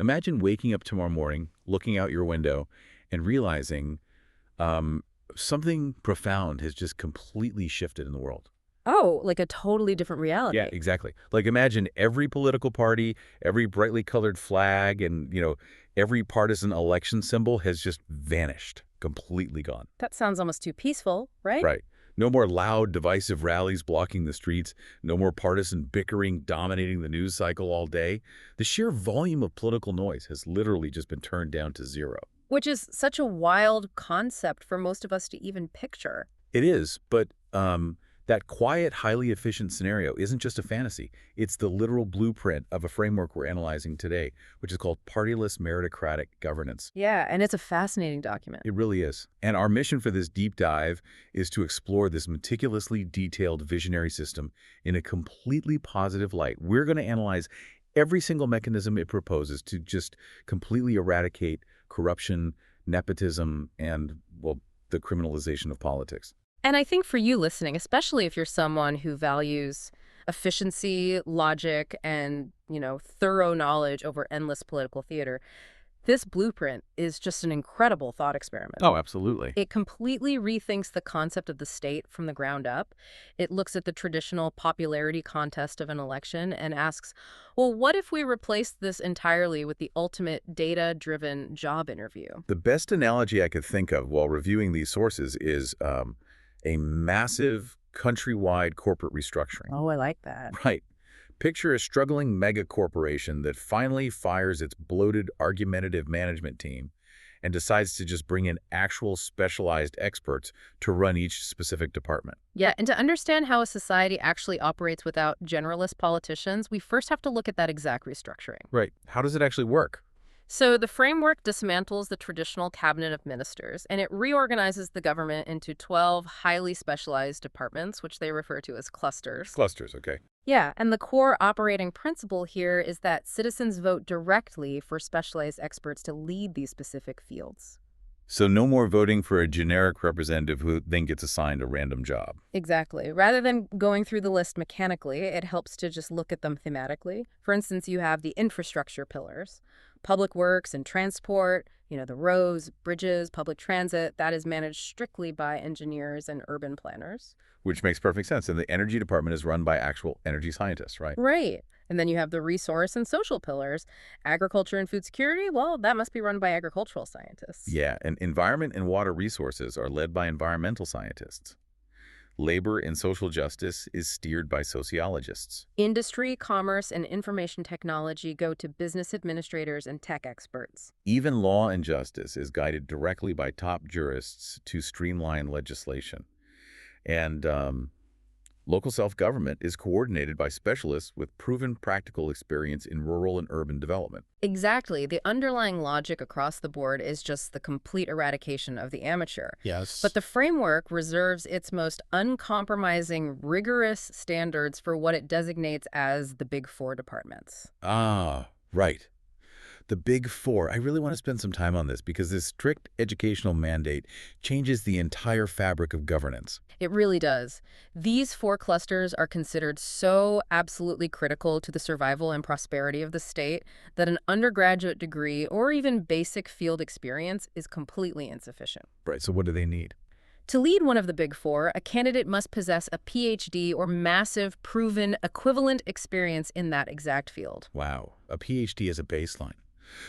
Imagine waking up tomorrow morning, looking out your window, and realizing um, something profound has just completely shifted in the world. Oh, like a totally different Yeah, reality. exactly. Like imagine every political party, every brightly colored flag, and every partisan election symbol has just vanished, completely gone. That sounds almost too peaceful, right? Right. No more loud, divisive rallies blocking the streets. No more partisan bickering dominating the news cycle all day. The sheer volume of political noise has literally just been turned down to zero. Which is such a wild concept for most of us to even picture. It is, but that quiet, highly efficient scenario isn't just a fantasy. It's the literal blueprint of a framework we're analyzing today, which is called partyless meritocratic governance. Yeah, and it's a fascinating document. It really is. And our mission for this deep dive is to explore this meticulously detailed visionary system in a completely positive light. We're going to analyze every single mechanism it proposes to just completely eradicate corruption, nepotism, and, well, the criminalization of politics. And I think for you listening, especially if you're someone who values efficiency, logic, and, thorough knowledge over endless political theater, this blueprint is just an incredible thought experiment. Oh, absolutely. It completely rethinks the concept of the state from the ground up. It looks at the traditional popularity contest of an election and asks, well, what if we replaced this entirely with the ultimate data-driven job interview? The best analogy I could think of while reviewing these sources is a massive countrywide corporate restructuring. Oh, I like that. Right. Picture a struggling mega corporation that finally fires its bloated, argumentative management team and decides to just bring in actual specialized experts to run each specific department. Yeah, and to understand how a society actually operates without generalist politicians, we first have to look at that exact restructuring. Right. How does it actually work? So the framework dismantles the traditional cabinet of ministers, and it reorganizes the government into 12 highly specialized departments, which they refer to as clusters. Clusters, okay. Yeah, and the core operating principle here is that citizens vote directly for specialized experts to lead these specific fields. So no more voting for a generic representative who then gets assigned a random job. Exactly. Rather than going through the list mechanically, it helps to just look at them thematically. For instance, you have the infrastructure pillars, public works and transport, the roads, bridges, public transit, that is managed strictly by engineers and urban planners. Which makes perfect sense. And the energy department is run by actual energy scientists, right? Right. And then you have the resource and social pillars. Agriculture and food security, well, that must be run by agricultural scientists. Yeah, and environment and water resources are led by environmental scientists. Labor and social justice is steered by sociologists. Industry, commerce, and information technology go to business administrators and tech experts. Even law and justice is guided directly by top jurists to streamline legislation. And local self-government is coordinated by specialists with proven practical experience in rural and urban development. Exactly. The underlying logic across the board is just the complete eradication of the amateur. Yes. But the framework reserves its most uncompromising, rigorous standards for what it designates as the Big Four departments. Ah, right. The Big Four. I really want to spend some time on this because this strict educational mandate changes the entire fabric of governance. It really does. These four clusters are considered so absolutely critical to the survival and prosperity of the state that an undergraduate degree or even basic field experience is completely insufficient. Right, so what do they need? To lead one of the Big Four, a candidate must possess a PhD or massive, proven, equivalent experience in that exact field. Wow, a PhD as a baseline.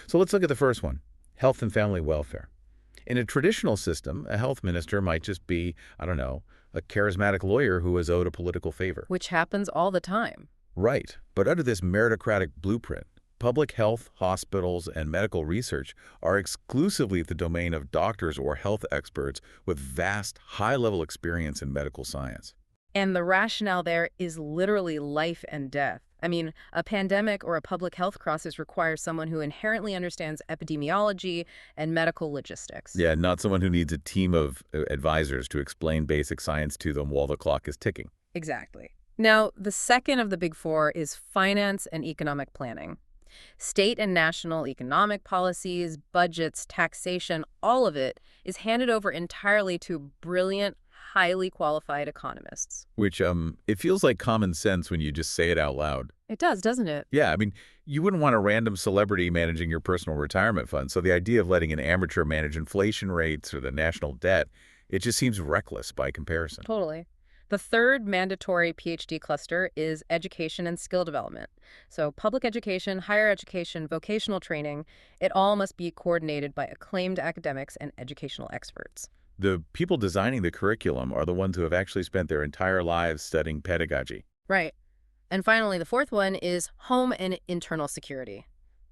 So let's look at the first one, health and family welfare. In a traditional system, a health minister might just be, I don't know, a charismatic lawyer who is owed a political favor. Which happens all the time. Right, but under this meritocratic blueprint, public health, hospitals, and medical research are exclusively the domain of doctors or health experts with vast, high-level experience in medical science. And the rationale there is literally life and death. I mean, a pandemic or a public health crisis requires someone who inherently understands epidemiology and medical logistics. Yeah, not someone who needs a team of advisors to explain basic science to them while the clock is ticking. Exactly. Now, the second of the Big Four is finance and economic planning. State and national economic policies, budgets, taxation, all of it is handed over entirely to brilliant, highly qualified economists. Which, it feels like common sense when you just say it out loud. It does, doesn't it? Yeah, I mean, you wouldn't want a random celebrity managing your personal retirement fund, so the idea of letting an amateur manage inflation rates or the national debt, it just seems reckless by comparison. Totally. The third mandatory PhD cluster is education and skill development. So public education, higher education, vocational training, it all must be coordinated by acclaimed academics and educational experts. The people designing the curriculum are the ones who have actually spent their entire lives studying pedagogy. Right. And finally, the fourth one is home and internal security.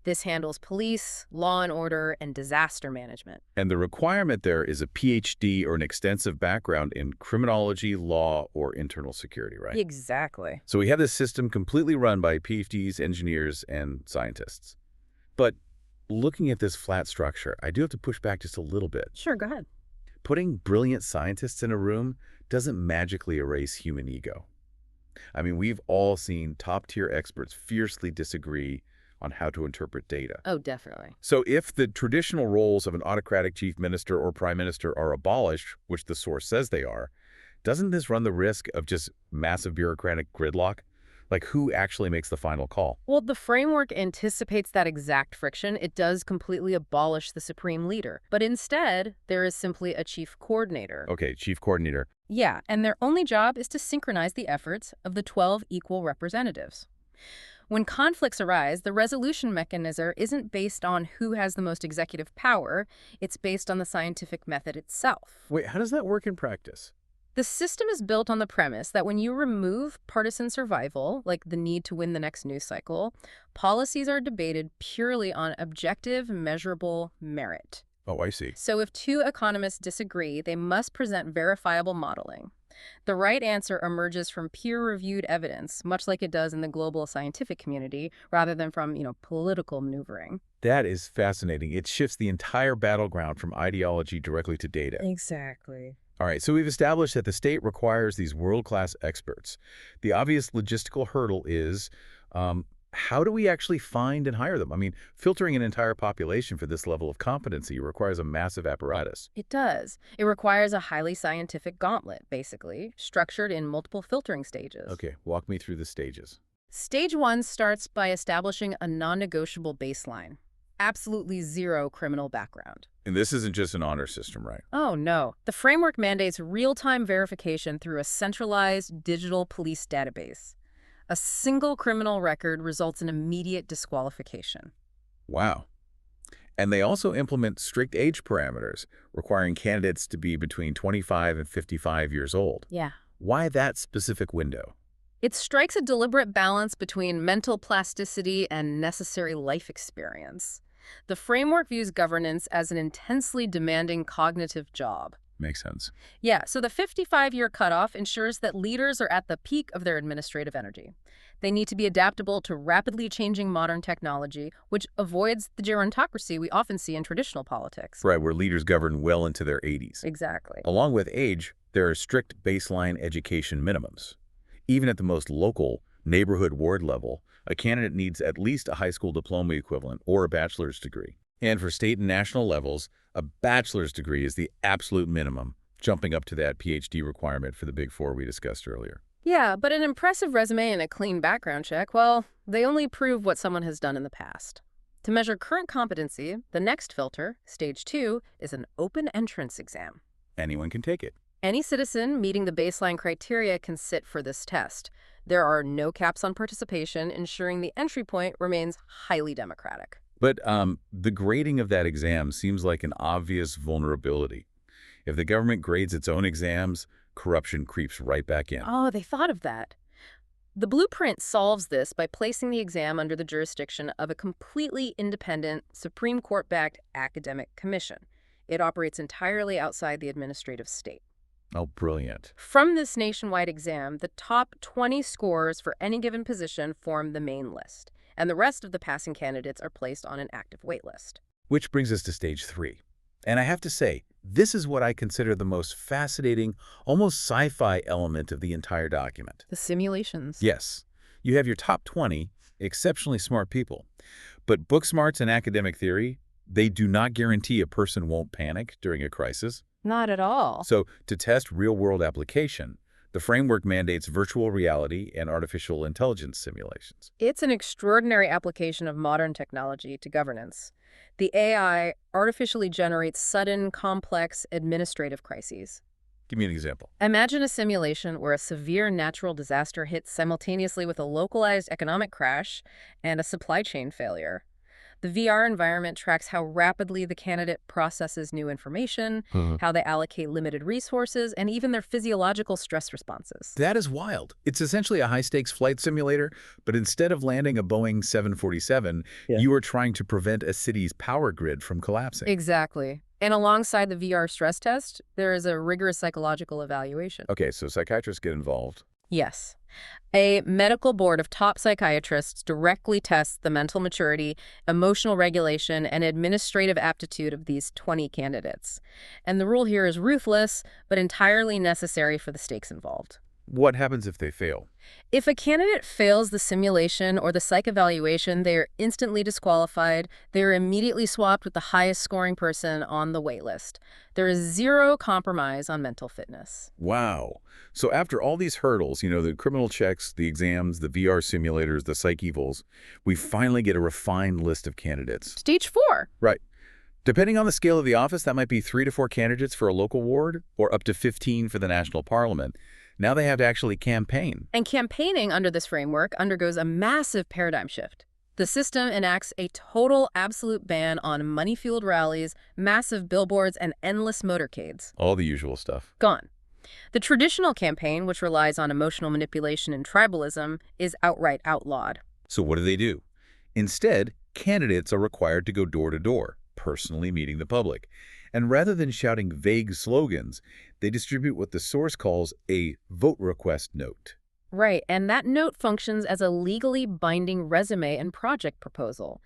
This handles police, law and order, and disaster management. And the requirement there is a PhD or an extensive background in criminology, law, or internal security, right? Exactly. So we have this system completely run by PhDs, engineers, and scientists. But looking at this flat structure, I do have to push back just a little bit. Sure, go ahead. Putting brilliant scientists in a room doesn't magically erase human ego. I mean, we've all seen top-tier experts fiercely disagree on how to interpret data. Oh, definitely. So if the traditional roles of an autocratic chief minister or prime minister are abolished, which the source says they are, doesn't this run the risk of just massive bureaucratic gridlock? Like, who actually makes the final call? Well, the framework anticipates that exact friction. It does completely abolish the supreme leader. But instead, there is simply a chief coordinator. Okay, chief coordinator. Yeah, and their only job is to synchronize the efforts of the 12 equal representatives. When conflicts arise, the resolution mechanism isn't based on who has the most executive power. It's based on the scientific method itself. Wait, how does that work in practice? The system is built on the premise that when you remove partisan survival, like the need to win the next news cycle, policies are debated purely on objective, measurable merit. Oh, I see. So if two economists disagree, they must present verifiable modeling. The right answer emerges from peer-reviewed evidence, much like it does in the global scientific community, rather than from, political maneuvering. That is fascinating. It shifts the entire battleground from ideology directly to data. Exactly. All right, so we've established that the state requires these world-class experts. The obvious logistical hurdle is, how do we actually find and hire them? I mean, filtering an entire population for this level of competency requires a massive apparatus. It does. It requires a highly scientific gauntlet, basically, structured in multiple filtering stages. Okay, walk me through the stages. Stage 1 starts by establishing a non-negotiable baseline. Absolutely zero criminal background. And this isn't just an honor system, right? Oh, no. The framework mandates real-time verification through a centralized digital police database. A single criminal record results in immediate disqualification. Wow. And they also implement strict age parameters, requiring candidates to be between 25 and 55 years old. Yeah. Why that specific window? It strikes a deliberate balance between mental plasticity and necessary life experience. The framework views governance as an intensely demanding cognitive job. Makes sense. Yeah, so the 55-year cutoff ensures that leaders are at the peak of their administrative energy. They need to be adaptable to rapidly changing modern technology, which avoids the gerontocracy we often see in traditional politics. Right, where leaders govern well into their 80s. Exactly. Along with age, there are strict baseline education minimums. Even at the most local, neighborhood ward level, a candidate needs at least a high school diploma equivalent or a bachelor's degree. And for state and national levels, a bachelor's degree is the absolute minimum, jumping up to that PhD requirement for the Big Four we discussed earlier. Yeah, but an impressive resume and a clean background check, well, they only prove what someone has done in the past. To measure current competency, the next filter, stage 2, is an open entrance exam. Anyone can take it. Any citizen meeting the baseline criteria can sit for this test. There are no caps on participation, ensuring the entry point remains highly democratic. But the grading of that exam seems like an obvious vulnerability. If the government grades its own exams, corruption creeps right back in. Oh, they thought of that. The blueprint solves this by placing the exam under the jurisdiction of a completely independent, Supreme Court-backed academic commission. It operates entirely outside the administrative state. Oh, brilliant. From this nationwide exam, the top 20 scores for any given position form the main list, and the rest of the passing candidates are placed on an active waitlist. Which brings us to stage 3. And I have to say, this is what I consider the most fascinating, almost sci-fi element of the entire document. The simulations. Yes, you have your top 20 exceptionally smart people. But book smarts and academic theory, they do not guarantee a person won't panic during a crisis. Not at all. So to test real-world application, the framework mandates virtual reality and artificial intelligence simulations. It's an extraordinary application of modern technology to governance. The AI artificially generates sudden, complex administrative crises. Give me an example. Imagine a simulation where a severe natural disaster hits simultaneously with a localized economic crash and a supply chain failure. The VR environment tracks how rapidly the candidate processes new information, how they allocate limited resources, and even their physiological stress responses. That is wild. It's essentially a high-stakes flight simulator, but instead of landing a Boeing 747, you are trying to prevent a city's power grid from collapsing. Exactly. And alongside the VR stress test, there is a rigorous psychological evaluation. Okay, so psychiatrists get involved. Yes. A medical board of top psychiatrists directly tests the mental maturity, emotional regulation, and administrative aptitude of these 20 candidates. And the rule here is ruthless, but entirely necessary for the stakes involved. What happens if they fail? If a candidate fails the simulation or the psych evaluation, they are instantly disqualified. They are immediately swapped with the highest scoring person on the waitlist. There is zero compromise on mental fitness. Wow. So after all these hurdles, the criminal checks, the exams, the VR simulators, the psych evals, we finally get a refined list of candidates. Stage 4. Right. Depending on the scale of the office, that might be 3 to 4 candidates for a local ward or up to 15 for the national parliament. Now they have to actually campaign. And campaigning under this framework undergoes a massive paradigm shift. The system enacts a total absolute ban on money-fueled rallies, massive billboards, and endless motorcades. All the usual stuff. Gone. The traditional campaign, which relies on emotional manipulation and tribalism, is outright outlawed. So what do? Instead, candidates are required to go door to door, personally meeting the public. And rather than shouting vague slogans, they distribute what the source calls a vote request note. Right, and that note functions as a legally binding resume and project proposal.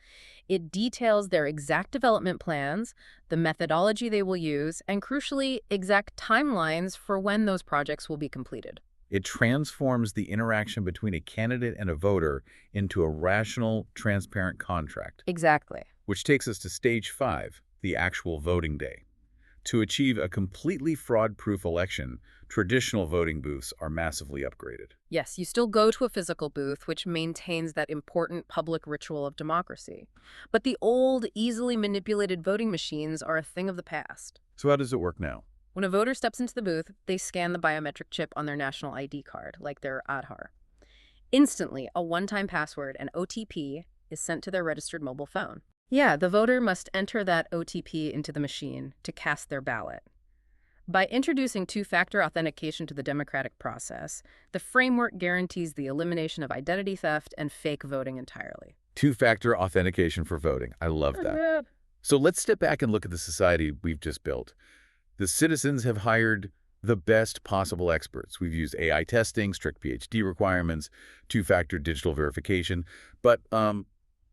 It details their exact development plans, the methodology they will use, and crucially, exact timelines for when those projects will be completed. It transforms the interaction between a candidate and a voter into a rational, transparent contract. Exactly. Which takes us to stage 5, the actual voting day. To achieve a completely fraud-proof election, traditional voting booths are massively upgraded. Yes, you still go to a physical booth, which maintains that important public ritual of democracy. But the old, easily manipulated voting machines are a thing of the past. So how does it work now? When a voter steps into the booth, they scan the biometric chip on their national ID card, like their Aadhaar. Instantly, a one-time password and OTP is sent to their registered mobile phone. Yeah, the voter must enter that OTP into the machine to cast their ballot. By introducing two-factor authentication to the democratic process, the framework guarantees the elimination of identity theft and fake voting entirely. Two-factor authentication for voting. I love that. So let's step back and look at the society we've just built. The citizens have hired the best possible experts. We've used AI testing, strict PhD requirements, two-factor digital verification, but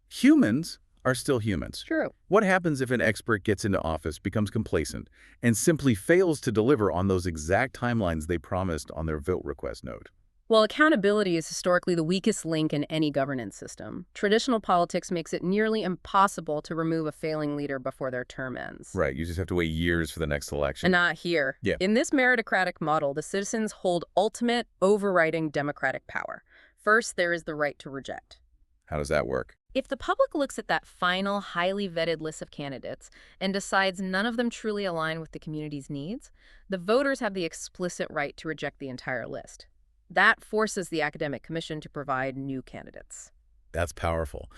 humans are still humans. True. What happens if an expert gets into office, becomes complacent, and simply fails to deliver on those exact timelines they promised on their vote request note? Well, accountability is historically the weakest link in any governance system. Traditional politics makes it nearly impossible to remove a failing leader before their term ends. Right, you just have to wait years for the next election. And not here. Yeah. In this meritocratic model, the citizens hold ultimate, overriding democratic power. First, there is the right to reject. How does that work? If the public looks at that final, highly vetted list of candidates and decides none of them truly align with the community's needs, the voters have the explicit right to reject the entire list. That forces the academic commission to provide new candidates. That's powerful.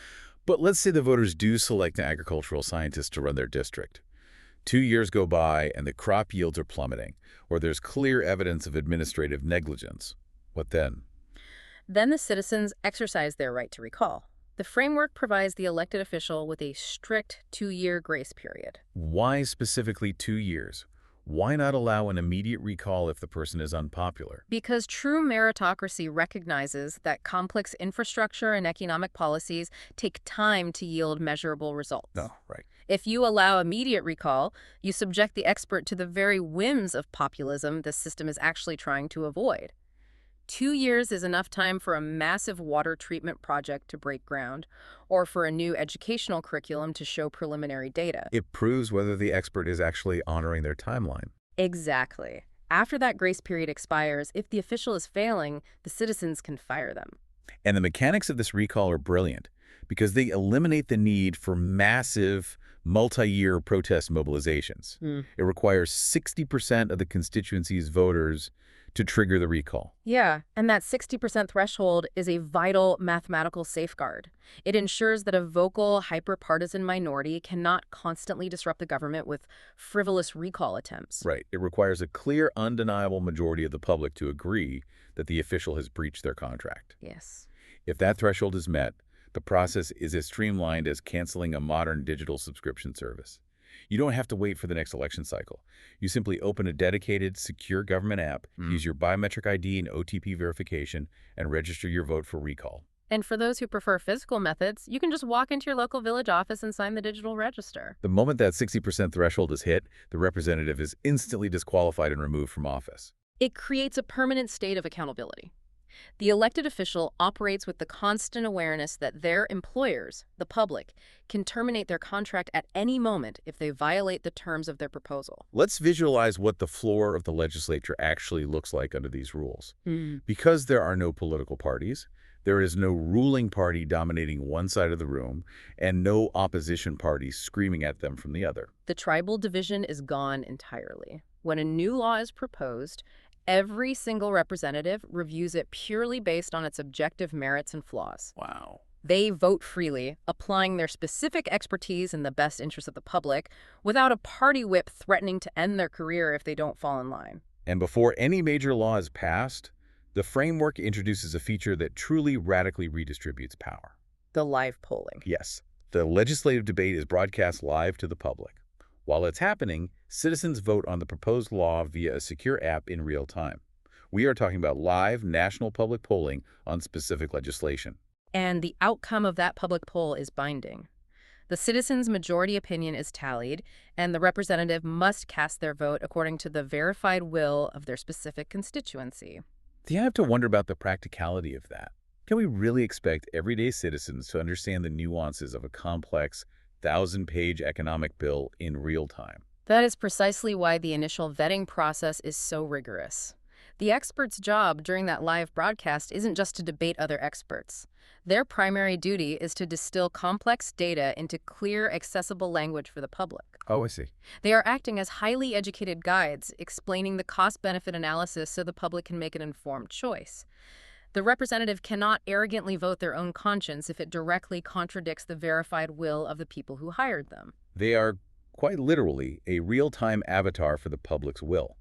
But let's say the voters do select an agricultural scientist to run their district. 2 years go by and the crop yields are plummeting, or there's clear evidence of administrative negligence. What then? Then the citizens exercise their right to recall. The framework provides the elected official with a strict 2-year grace period. Why specifically 2 years? Why not allow an immediate recall if the person is unpopular? Because true meritocracy recognizes that complex infrastructure and economic policies take time to yield measurable results. No, right. If you allow immediate recall, you subject the expert to the very whims of populism the system is actually trying to avoid. 2 years is enough time for a massive water treatment project to break ground, or for a new educational curriculum to show preliminary data. It proves whether the expert is actually honoring their timeline. Exactly. After that grace period expires, if the official is failing, the citizens can fire them. And the mechanics of this recall are brilliant because they eliminate the need for massive, multi-year protest mobilizations. It requires 60% of the constituency's voters to trigger the recall. Yeah, and that 60% threshold is a vital mathematical safeguard. It ensures that a vocal, hyper-partisan minority cannot constantly disrupt the government with frivolous recall attempts. Right. It requires a clear, undeniable majority of the public to agree that the official has breached their contract. Yes. If that threshold is met, the process is as streamlined as canceling a modern digital subscription service. You don't have to wait for the next election cycle. You simply open a dedicated, secure government app, use your biometric ID and OTP verification, and register your vote for recall. And for those who prefer physical methods, you can just walk into your local village office and sign the digital register. The moment that 60% threshold is hit, the representative is instantly disqualified and removed from office. It creates a permanent state of accountability. The elected official operates with the constant awareness that their employers, the public, can terminate their contract at any moment if they violate the terms of their proposal. Let's visualize what the floor of the legislature actually looks like under these rules. Because there are no political parties, there is no ruling party dominating one side of the room and no opposition party screaming at them from the other. The tribal division is gone entirely. When a new law is proposed, every single representative reviews it purely based on its objective merits and flaws. Wow. They vote freely, applying their specific expertise in the best interest of the public, without a party whip threatening to end their career if they don't fall in line. And before any major law is passed, the framework introduces a feature that truly radically redistributes power. The live polling. Yes, the legislative debate is broadcast live to the public. While it's happening, citizens vote on the proposed law via a secure app in real time. We are talking about live national public polling on specific legislation. And the outcome of that public poll is binding. The citizens' majority opinion is tallied, and the representative must cast their vote according to the verified will of their specific constituency. Do you have to wonder about the practicality of that? Can we really expect everyday citizens to understand the nuances of a complex, 1,000-page economic bill in real time? That is precisely why the initial vetting process is so rigorous. The expert's job during that live broadcast isn't just to debate other experts. Their primary duty is to distill complex data into clear, accessible language for the public. Oh, I see. They are acting as highly educated guides, explaining the cost-benefit analysis so the public can make an informed choice. The representative cannot arrogantly vote their own conscience if it directly contradicts the verified will of the people who hired them. They are quite literally a real-time avatar for the public's will.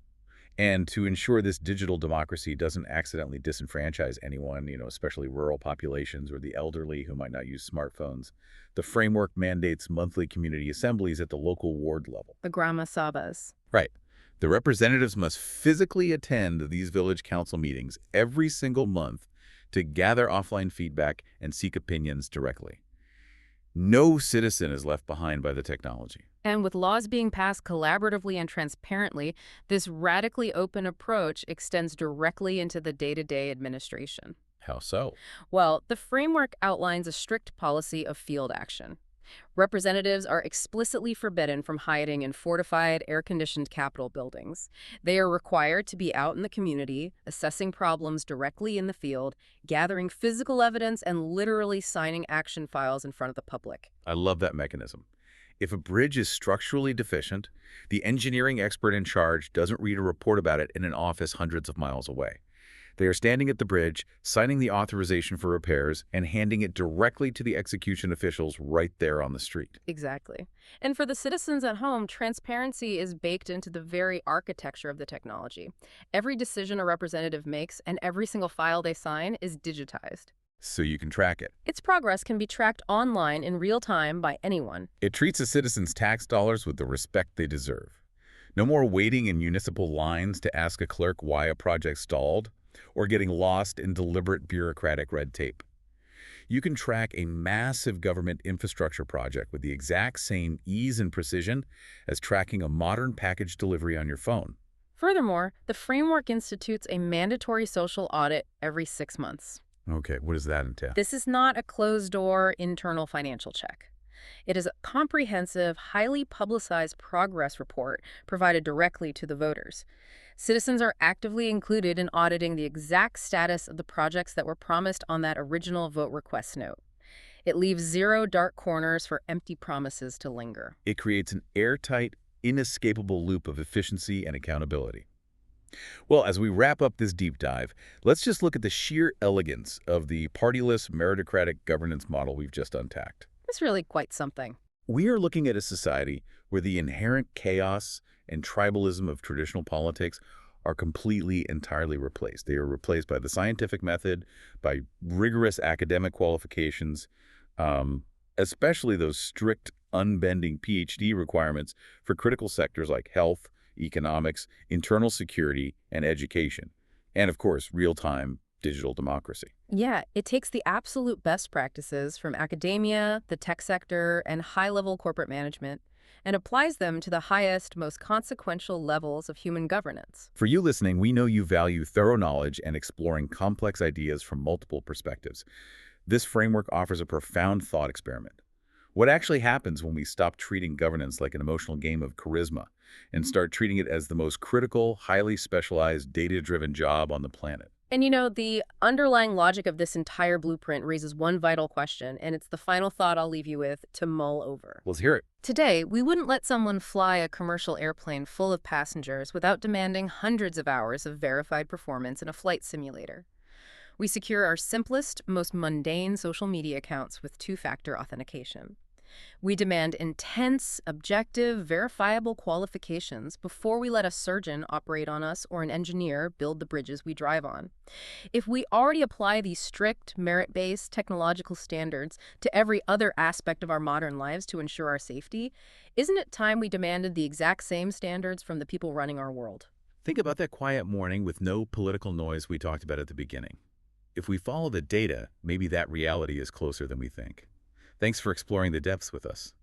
And to ensure this digital democracy doesn't accidentally disenfranchise anyone, especially rural populations or the elderly who might not use smartphones, the framework mandates monthly community assemblies at the local ward level. The Grama Sabas. Right. The representatives must physically attend these village council meetings every single month to gather offline feedback and seek opinions directly. No citizen is left behind by the technology. And with laws being passed collaboratively and transparently, this radically open approach extends directly into the day-to-day administration. How so? Well, the framework outlines a strict policy of field action. Representatives are explicitly forbidden from hiding in fortified, air-conditioned Capitol buildings. They are required to be out in the community, assessing problems directly in the field, gathering physical evidence, and literally signing action files in front of the public. I love that mechanism. If a bridge is structurally deficient, the engineering expert in charge doesn't read a report about it in an office hundreds of miles away. They are standing at the bridge, signing the authorization for repairs, and handing it directly to the execution officials right there on the street. Exactly. And for the citizens at home, transparency is baked into the very architecture of the technology. Every decision a representative makes and every single file they sign is digitized. So you can track it. Its progress can be tracked online in real time by anyone. It treats a citizen's tax dollars with the respect they deserve. No more waiting in municipal lines to ask a clerk why a project stalled, or getting lost in deliberate bureaucratic red tape. You can track a massive government infrastructure project with the exact same ease and precision as tracking a modern package delivery on your phone. Furthermore, the framework institutes a mandatory social audit every 6 months. Okay, what does that entail? This is not a closed-door internal financial check. It is a comprehensive, highly publicized progress report provided directly to the voters. Citizens are actively included in auditing the exact status of the projects that were promised on that original vote request note. It leaves zero dark corners for empty promises to linger. It creates an airtight, inescapable loop of efficiency and accountability. Well, as we wrap up this deep dive, let's just look at the sheer elegance of the partyless meritocratic governance model we've just unpacked. It's really quite something. We are looking at a society where the inherent chaos and tribalism of traditional politics are completely, entirely replaced. They are replaced by the scientific method, by rigorous academic qualifications, especially those strict, unbending PhD requirements for critical sectors like health, economics, internal security, and education. And of course, real-time digital democracy. Yeah, it takes the absolute best practices from academia, the tech sector, and high-level corporate management, and applies them to the highest, most consequential levels of human governance. For you listening, we know you value thorough knowledge and exploring complex ideas from multiple perspectives. This framework offers a profound thought experiment. What actually happens when we stop treating governance like an emotional game of charisma and start treating it as the most critical, highly specialized, data-driven job on the planet? And the underlying logic of this entire blueprint raises one vital question, and it's the final thought I'll leave you with to mull over. Let's hear it. Today, we wouldn't let someone fly a commercial airplane full of passengers without demanding hundreds of hours of verified performance in a flight simulator. We secure our simplest, most mundane social media accounts with two-factor authentication. We demand intense, objective, verifiable qualifications before we let a surgeon operate on us or an engineer build the bridges we drive on. If we already apply these strict, merit-based technological standards to every other aspect of our modern lives to ensure our safety, isn't it time we demanded the exact same standards from the people running our world? Think about that quiet morning with no political noise we talked about at the beginning. If we follow the data, maybe that reality is closer than we think. Thanks for exploring the depths with us.